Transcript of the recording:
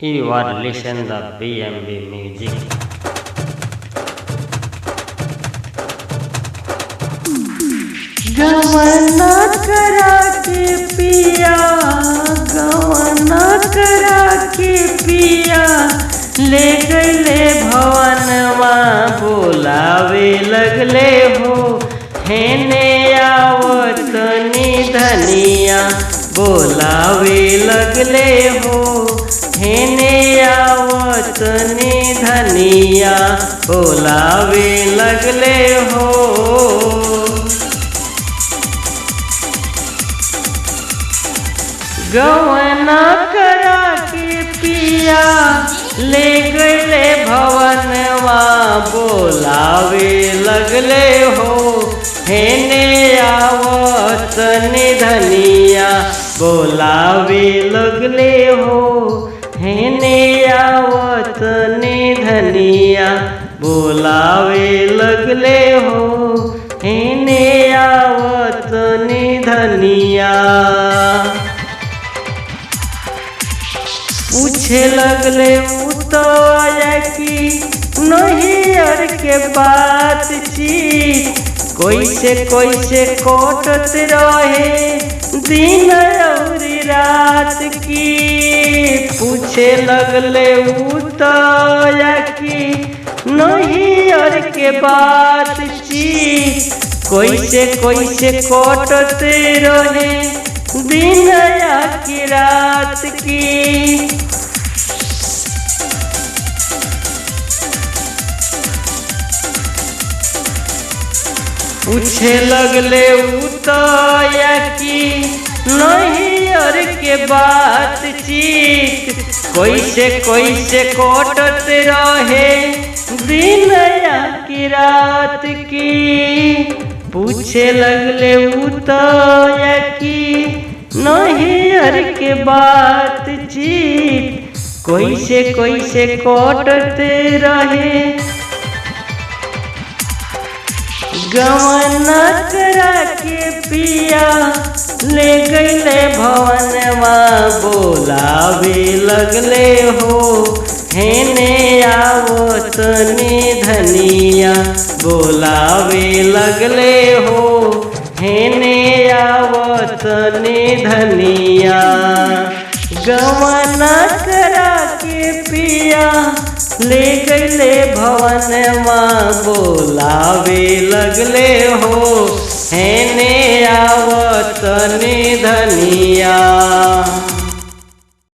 You are listening the BMB music. गवना करा के पिया, गवना करा के पिया, ले गले भवनवा बोलावे लगले हो। हेने आवत निधनिया बोलावे लगले हो। हेने आवत निधनिया बोलावे लगले हो। गवना करा के पिया, ले गले भवनवा बोलावे लगले हो। हेने आवत निधनिया बोलावे लगले हो। हेने आवत निधनिया बोलावे लगले हो। हेने आवत निधनिया पूछे लगले उतया कि नैहर के बातचीत कैसे कैसे कटत रहे दिन और रात की। पूछे लगले उतया कि नैहर के बातचीत कैसे कैसे कटत रहे दिन की रात की। पूछे लगले उतया कि नैहर के बातचीत कैसे कैसे कटत रहे दिन की रात की। पूछे लगले उतया कि नैहर के बातचीत कैसे कैसे कटत रहे। गवना करा के पिया, ले गले भवनवा बोलावे लगले हो। हेने आवत निधनिया बोलावे लगले हो। हेने आवत निधनिया गवना करा के पिया, ले गले भवनवा बोलावे लगले हो। हेने आवत निधनिया।